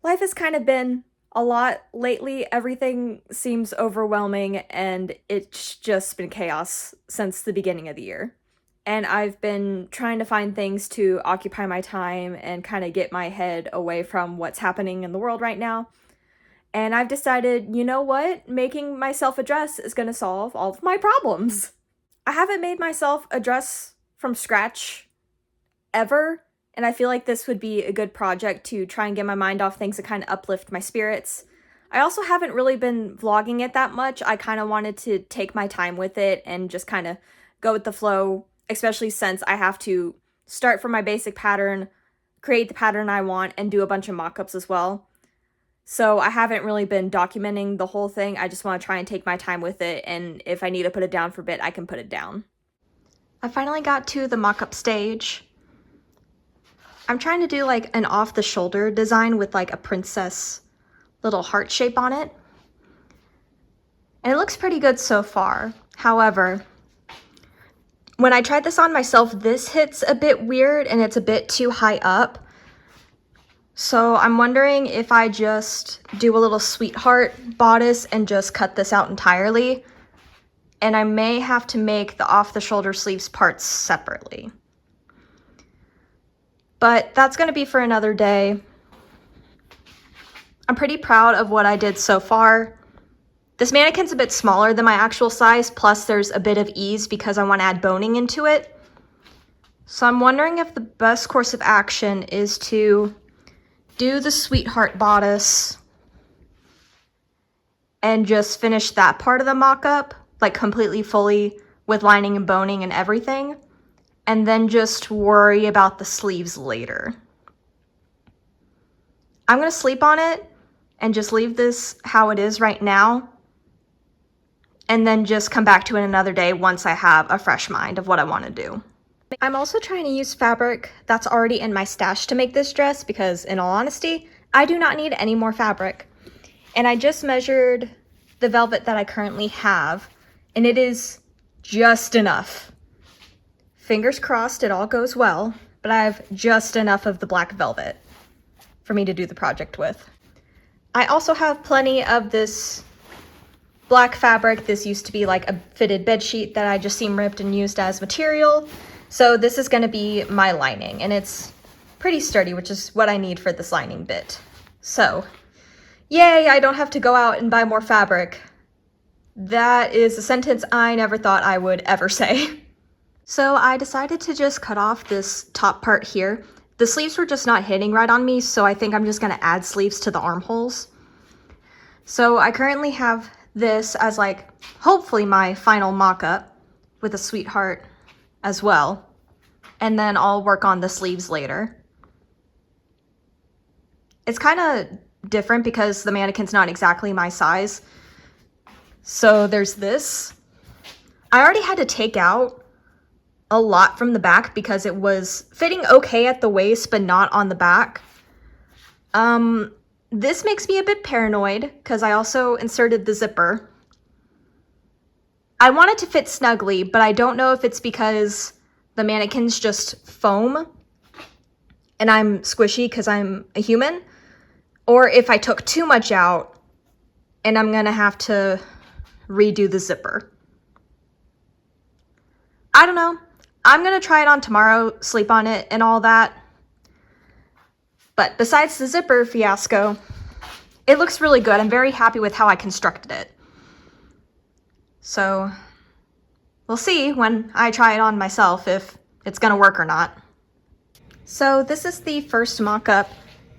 Life has kind of been a lot lately. Everything seems overwhelming, and it's just been chaos since the beginning of the year. And I've been trying to find things to occupy my time and kind of get my head away from what's happening in the world right now. And I've decided, you know what? Making myself a dress is going to solve all of my problems. I haven't made myself a dress from scratch ever. And I feel like this would be a good project to try and get my mind off things and kind of uplift my spirits. I also haven't really been vlogging it that much. I kind of wanted to take my time with it and just kind of go with the flow, especially since I have to start from my basic pattern, create the pattern I want, and do a bunch of mock-ups as well. So I haven't really been documenting the whole thing. I just want to try and take my time with it, and if I need to put it down for a bit, I can put it down. I finally got to the mock-up stage. I'm trying to do like an off-the-shoulder design with like a princess little heart shape on it. And it looks pretty good so far. However, when I tried this on myself, this hits a bit weird and it's a bit too high up. So I'm wondering if I just do a little sweetheart bodice and just cut this out entirely. And I may have to make the off-the-shoulder sleeves parts separately. But that's going to be for another day. I'm pretty proud of what I did so far. This mannequin's a bit smaller than my actual size, plus there's a bit of ease because I want to add boning into it. So I'm wondering if the best course of action is to do the sweetheart bodice and just finish that part of the mock-up, like completely fully with lining and boning and everything, and then just worry about the sleeves later. I'm going to sleep on it and just leave this how it is right now, and then just come back to it another day once I have a fresh mind of what I want to do. I'm also trying to use fabric that's already in my stash to make this dress because, in all honesty, I do not need any more fabric. And I just measured the velvet that I currently have, and it is just enough. Fingers crossed it all goes well, but I have just enough of the black velvet for me to do the project with. I also have plenty of this black fabric. This used to be like a fitted bed sheet that I just seam ripped and used as material. So this is going to be my lining, and it's pretty sturdy, which is what I need for this lining bit. So, yay, I don't have to go out and buy more fabric. That is a sentence I never thought I would ever say. So I decided to just cut off this top part here. The sleeves were just not hitting right on me, so I think I'm just going to add sleeves to the armholes. So I currently have this as like, hopefully my final mock-up with a sweetheart as well. And then I'll work on the sleeves later. It's kind of different because the mannequin's not exactly my size. So there's this. I already had to take out a lot from the back because it was fitting okay at the waist, but not on the back. This makes me a bit paranoid because I also inserted the zipper. I want it to fit snugly, but I don't know if it's because the mannequin's just foam and I'm squishy because I'm a human, or if I took too much out and I'm gonna have to redo the zipper. I don't know. I'm gonna try it on tomorrow, sleep on it and all that. But besides the zipper fiasco, it looks really good. I'm very happy with how I constructed it. So we'll see when I try it on myself if it's gonna work or not. So this is the first mock-up.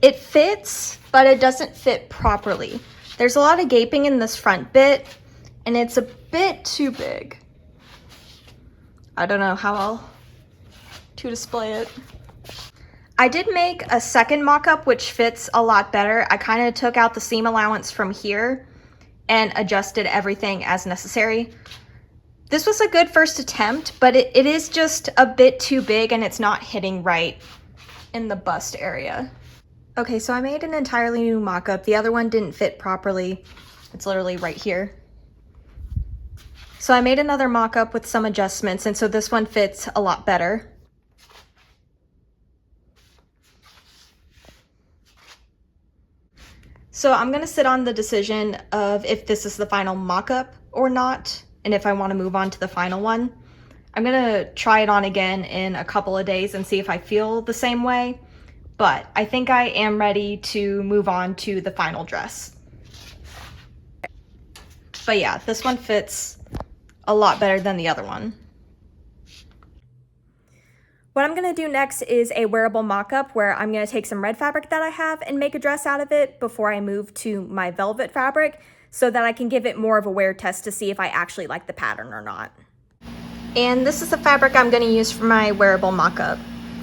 It fits, but it doesn't fit properly. There's a lot of gaping in this front bit, and it's a bit too big. I don't know how to display it. I did make a second mock-up which fits a lot better. I kind of took out the seam allowance from here and adjusted everything as necessary. This was a good first attempt, but it is just a bit too big and it's not hitting right in the bust area. Okay, so I made an entirely new mock-up. The other one didn't fit properly. It's literally right here. So I made another mock-up with some adjustments, and so this one fits a lot better. So I'm gonna sit on the decision of if this is the final mock-up or not, and if I want to move on to the final one. I'm gonna try it on again in a couple of days and see if I feel the same way, but I think I am ready to move on to the final dress. But yeah, this one fits a lot better than the other one. What I'm gonna do next is a wearable mock-up where I'm gonna take some red fabric that I have and make a dress out of it before I move to my velvet fabric so that I can give it more of a wear test to see if I actually like the pattern or not. And this is the fabric I'm gonna use for my wearable mock-up.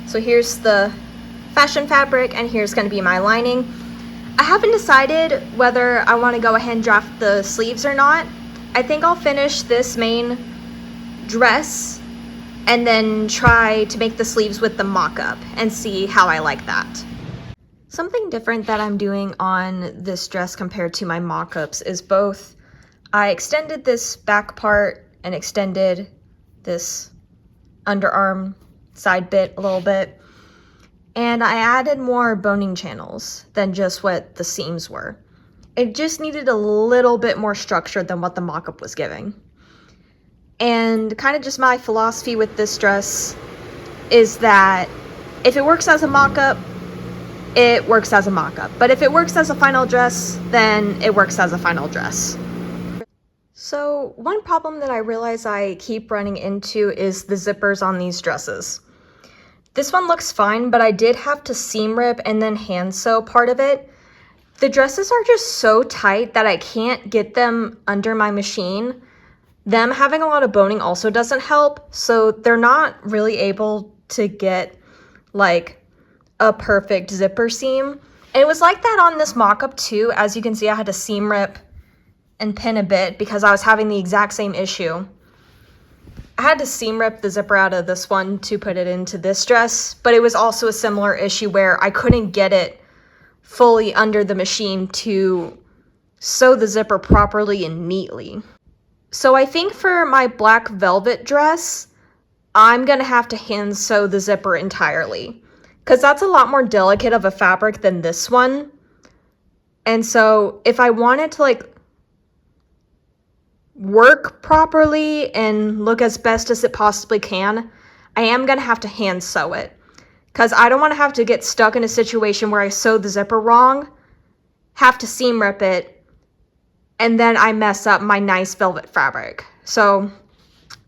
So here's the fashion fabric and here's gonna be my lining. I haven't decided whether I wanna go ahead and draft the sleeves or not. I think I'll finish this main dress and then try to make the sleeves with the mock-up and see how I like that. Something different that I'm doing on this dress compared to my mock-ups is both I extended this back part and extended this underarm side bit a little bit, and I added more boning channels than just what the seams were. It just needed a little bit more structure than what the mock-up was giving. And kind of just my philosophy with this dress is that if it works as a mock-up, it works as a mock-up. But if it works as a final dress, then it works as a final dress. So one problem that I realize I keep running into is the zippers on these dresses. This one looks fine, but I did have to seam rip and then hand sew part of it. The dresses are just so tight that I can't get them under my machine. Them having a lot of boning also doesn't help, so they're not really able to get like a perfect zipper seam. And it was like that on this mock-up too. As you can see, I had to seam rip and pin a bit because I was having the exact same issue. I had to seam rip the zipper out of this one to put it into this dress, but it was also a similar issue where I couldn't get it fully under the machine to sew the zipper properly and neatly. So I think for my black velvet dress, I'm gonna have to hand sew the zipper entirely because that's a lot more delicate of a fabric than this one. And so if I wanted to like work properly and look as best as it possibly can, I am gonna have to hand sew it because I don't want to have to get stuck in a situation where I sew the zipper wrong, have to seam rip it, and then I mess up my nice velvet fabric. So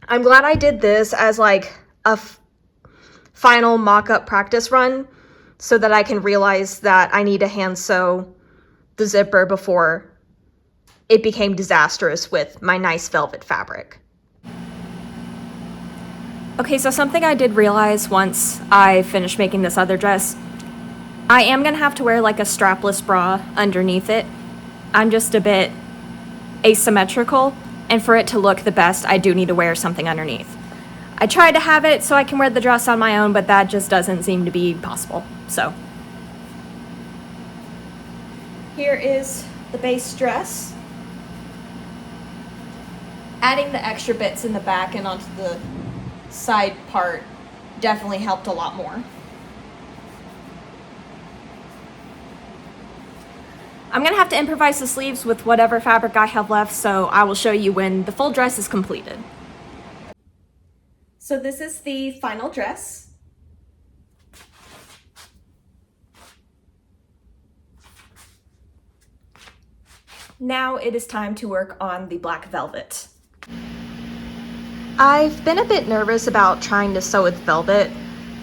I'm glad I did this as like a final mock-up practice run so that I can realize that I need to hand sew the zipper before it became disastrous with my nice velvet fabric. Okay, so something I did realize once I finished making this other dress, I am gonna have to wear like a strapless bra underneath it. I'm just a bit asymmetrical, and for it to look the best, I do need to wear something underneath. I tried to have it so I can wear the dress on my own, but that just doesn't seem to be possible. So here is the base dress. Adding the extra bits in the back and onto the side part definitely helped a lot more. I'm gonna have to improvise the sleeves with whatever fabric I have left, so I will show you when the full dress is completed. So this is the final dress. Now it is time to work on the black velvet. I've been a bit nervous about trying to sew with velvet,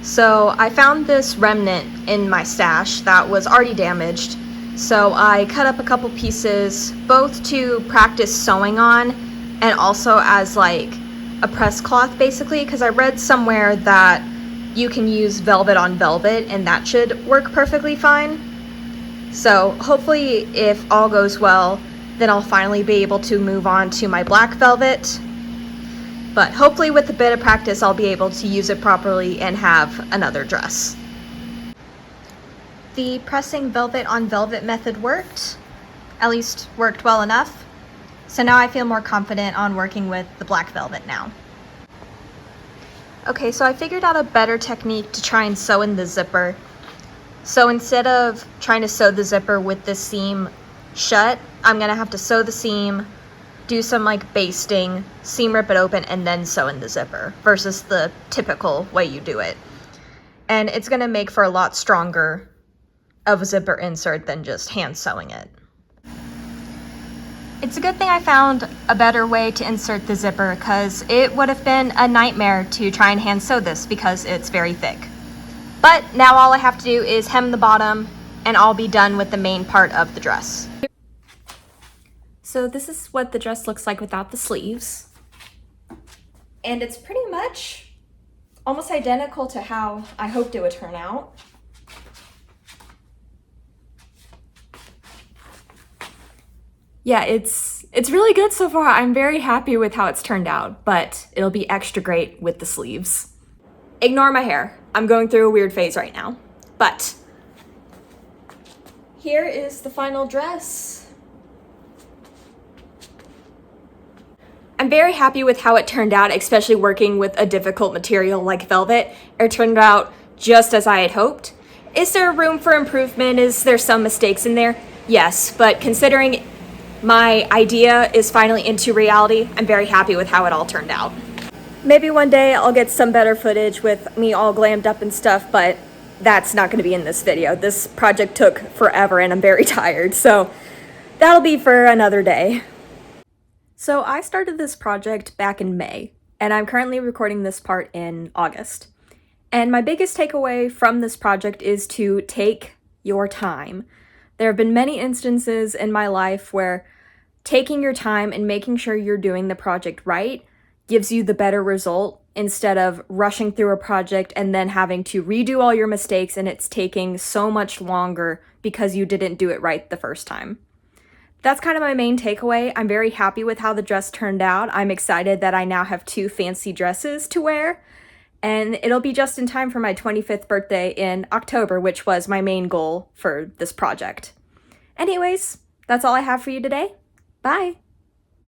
so I found this remnant in my stash that was already damaged. So I cut up a couple pieces, both to practice sewing on and also as like a press cloth basically, because I read somewhere that you can use velvet on velvet and that should work perfectly fine. So hopefully if all goes well, then I'll finally be able to move on to my black velvet. But hopefully with a bit of practice, I'll be able to use it properly and have another dress. The pressing velvet on velvet method worked, at least worked well enough. So now I feel more confident on working with the black velvet now. Okay, so I figured out a better technique to try and sew in the zipper. So instead of trying to sew the zipper with the seam shut, I'm gonna have to sew the seam, do some like basting, seam rip it open, and then sew in the zipper versus the typical way you do it. And it's gonna make for a lot stronger of a zipper insert than just hand sewing it. It's a good thing I found a better way to insert the zipper because it would have been a nightmare to try and hand sew this because it's very thick. But now all I have to do is hem the bottom and I'll be done with the main part of the dress. So this is what the dress looks like without the sleeves. And it's pretty much almost identical to how I hoped it would turn out. Yeah, it's really good so far. I'm very happy with how it's turned out, but it'll be extra great with the sleeves. Ignore my hair. I'm going through a weird phase right now. But here is the final dress. I'm very happy with how it turned out, especially working with a difficult material like velvet. It turned out just as I had hoped. Is there room for improvement? Is there some mistakes in there? Yes, but considering my idea is finally into reality, I'm very happy with how it all turned out. Maybe one day I'll get some better footage with me all glammed up and stuff, but that's not going to be in this video. This project took forever and I'm very tired, so that'll be for another day. So I started this project back in May, and I'm currently recording this part in August. And my biggest takeaway from this project is to take your time. There have been many instances in my life where taking your time and making sure you're doing the project right gives you the better result instead of rushing through a project and then having to redo all your mistakes and it's taking so much longer because you didn't do it right the first time. That's kind of my main takeaway. I'm very happy with how the dress turned out. I'm excited that I now have 2 fancy dresses to wear, and it'll be just in time for my 25th birthday in October, which was my main goal for this project. Anyways, that's all I have for you today. Bye!